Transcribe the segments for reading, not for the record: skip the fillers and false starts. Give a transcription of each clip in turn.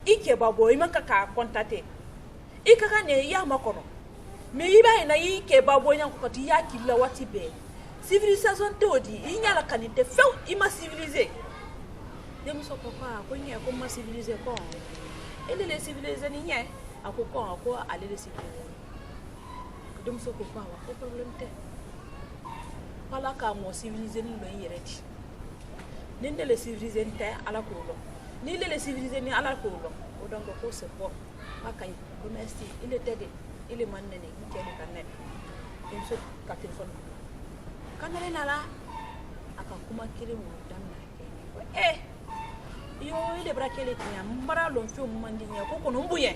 ike babo i maka ka kontate ikaka ne ya makono me iba na ike babo nyan ko ti ya kila wati be civilisation te odi inyala kanite few ima civiliser dem so ko ko nye ko ma civiliser ko ele le civiliser ni nye akoko ko ale le civiliser dem so ko wa ko problem te pala ka mo civiliser ni lo yereti nende le civiliser te ala ko lo ni le civiliser ni ala ko lo o donc ko se po akay ko merci il est aidé il est manne ni kene kanet dem so ka téléphone kanale nala akakuma kire mu danna yo ile brakele tinya mbara lo mfi mandinya ko kono mbuye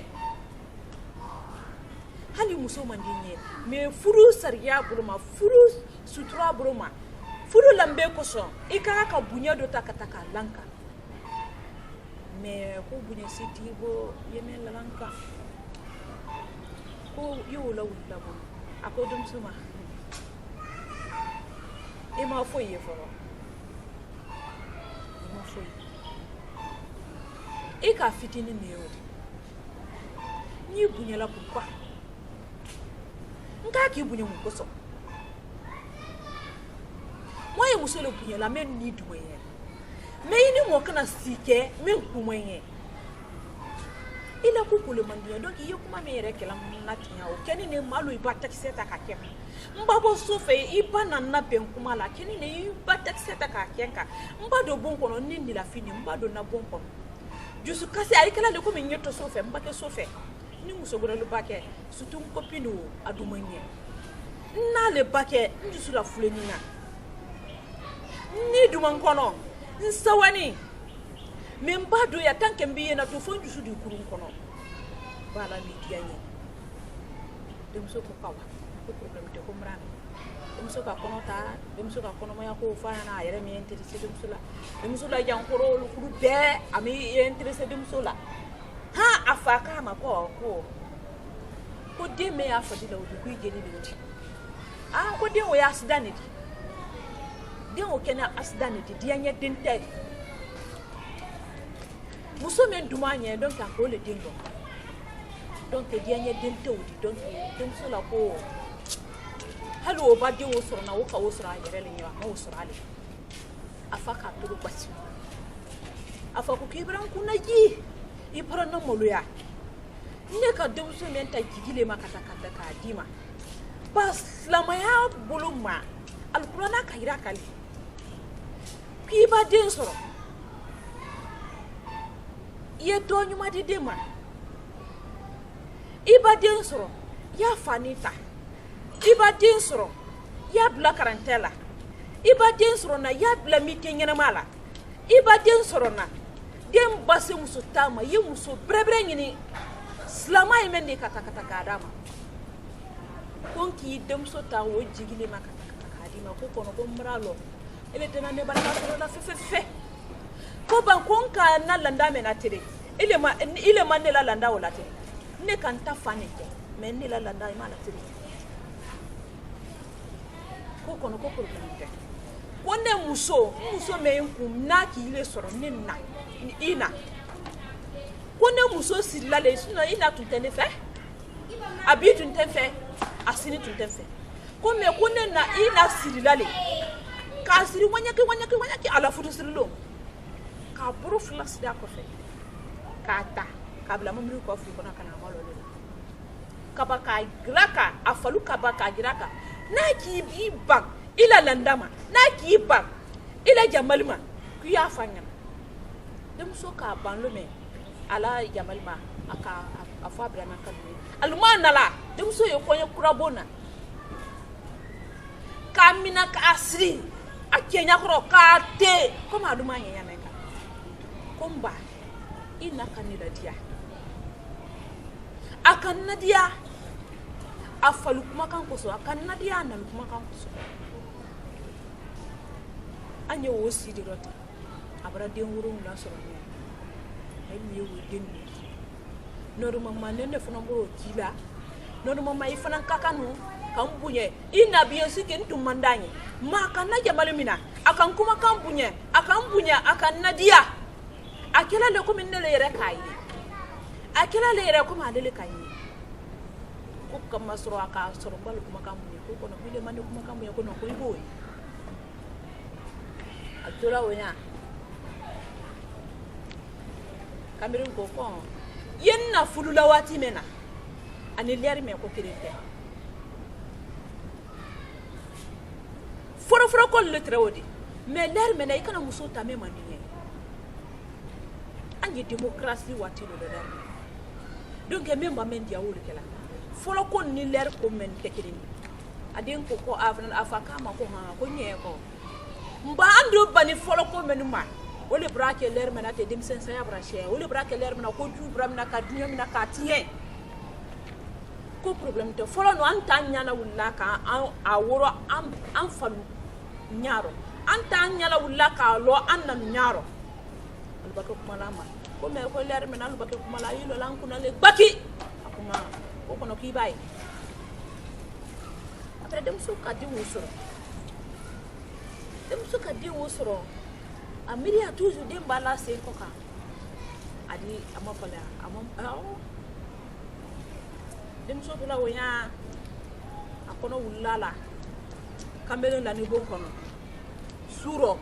hali muso mandinye me furu sariya buruma furu sutura buruma furu lambe ko so ika ka bunya do takataka lanka me ko bunya siti bo yemen lanka ko yo la wula bo akodum suma ima foye foro ima foye ika fitini neodi ni bunya la pourquoi nka ki bunya mu koso moye musolo bunya la men ni duwe me ini mo kana sike men kumoye ila kukule mandia donc iyo kuma me yere kala natia o keni ne malu iba taxi ta ka kem mbabo sofe iba na na ben kuma la keni ne iba taxi ta ka kenka mbado bon kono nindi la fini mbado na bon kono jusu kasi ay kala le ko mi nyeto sofe mbake sofe ni musogoro le bake surtout copine adumanye na le bake njusu la fuleni na ni duman kono nsawani membado ya tanke mbiye na to fonju su di kurun kono bala mi dianye dem so ko kawa ko problem te ko mran dem so ka kono ta dem so ka kono moya ko fa na yere mi interesse dem so la jan ko ro ku be ami interesse dem so la ha afaka ma ko de me afa di la o ku jeni de ti ko de o ya asdane di de o kena asdane di dianye dente muso men dumanye donc ko le dingo donc dianye dente odi donc dem so la ko halu ba de wo soro na wo ka wo soro ayere le nyawa wo soro ale afaka to basi afa ko kibran ku na ji ibra na moluya ne ka dem so men ta jigile makata kata ka dima bas la maya buluma alqur'ana kaira kali kiba den soro ye to nyuma de dema iba den soro ya fanita iba den soro ya bla karantela iba den soro na ya bla mitenyana mala iba den soro na dem basse muso tama ye muso brebre nyini slama imende kata kadama konki dem so ta wo jigile makata kadima ko kono ko mralo ele tena ne bala soro na fe ko ban konka na landa me na tere ile ma ne la landa wala tere ne kan ta fanete me ne la landa ma na tere ko kono ko problème te wonne muso me nkum na ki ile soro ne na ina wonne muso silale sino ina tuntene fe abi tuntene fe asini tuntene fe ko me konne na ina silale ka siri wanyaki ala futu sirilo ka buru flas da ko fe kata kabla mamri ko fu kona kana malo le kabaka graka afalu kabaka graka na ki bibak ila landama na ki bak ila jamalma ku ya fanya dem so ka banlo me ala jamalma aka afabra na kadwe almana la dem so yo konya kurabona kamina ka asri akenya kro kate ko maduma yenya neka komba ina kanila dia akanna dia afalu kuma kan ko so akanna dia na kuma kan ko so anye wo si di rota abra de wuro la so ne ay mi wo den noru mama ne ne fona mboro kila noru mama ifana kakanu kan bunye ina biyo sike ntum mandanye ma kanna jamal mina akan kuma kan bunye akan bunya akan nadia akela le ko min ne le yere kai akira le yɛrɛ komi ale le ka ɲi ko kama sɔrɔ a ka sɔrɔ balo kumakan mun ye ko kɔnɔ ko ile mande kumakan mun ye ko non ko i b'o ye a tora o ɲa Cameroun ko ko yen na fulula waati min na ani lɛri mɛn ko kelen tɛ fɔlɔfɔlɔ ko le tɛrɛ o de mais lɛri mɛn na i kana muso ta min man di ye an ye démocratie waati dɔ la donc min ba men dia wolo kala fɔlɔ ko ni lɛri ko men tɛ kelen a den ko ko a fa kama ko ha ko nyɛ ko mba ando bani fɔlɔ ko men ma wole bra ke lɛri mɛn na te demisen saya bra che wole bra ke lɛri mɛn na ko ju bra mɛn na ka dunya mɛn na ka tiɲɛ ko problème te fɔlɔ no an ta ɲana wula ka a woro an falu ɲaro an ta ɲana wula ka lɔ an na ɲaro albaka kuma la ma ko me ko lɛri mɛn na albaka kuma la yilo lan kuna le baki akuma ko kono ki bai après dem so ka di wusoro amiri a toujours dem bala se ko ka adi amafala dem so bula wonya akono wulala Cameroun la ni bon kono suro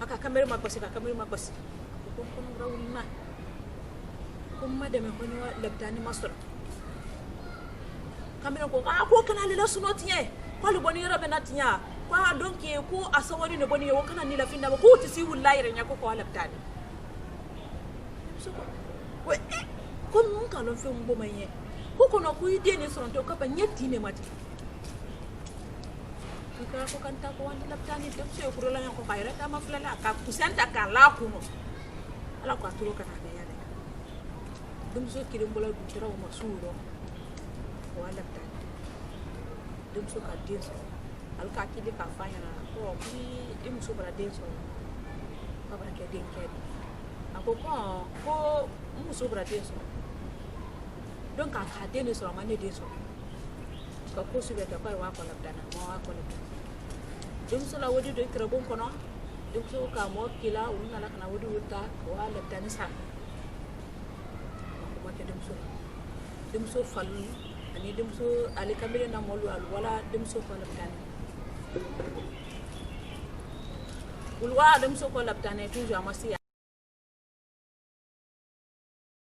aka Cameroun ma kosi ko kono rawulna ko madame ko ni lebtani masor Cameroun ko ko kana le suno tiye ko le boni yoro benatinya ko donc ko asawari ne boni yo kana ni la finda ko tisi wullahi renya ko lebtani so ko ko mun ka lon fe mbo maye ko kono ku ide ni sonto ka ba nyeti ne mati ko kan ta ko wanda laptani dem se ko la ko bayra ta ma fulala ka kusanta ka la kuno ala ko aturo kana be yale dem so kirim bola du tira o masuro ko laptani dem so ka denso al ka kidi ka fanya na ko bi dem so bra denso ka bra ke den ke ako ko muso bra denso donc a ka den so ma ne denso ka ko su be ta ko wa ko laptana mo wa ko laptana dem so la wodi do tira bon kono dem so ka mo kila unna la kana wodi wutta ko wa laptani sa ko ma ke dem so falu ani dem so ali Cameroun na molu al wala dem so ko laptani ulwa dem so ko laptani toujours amasi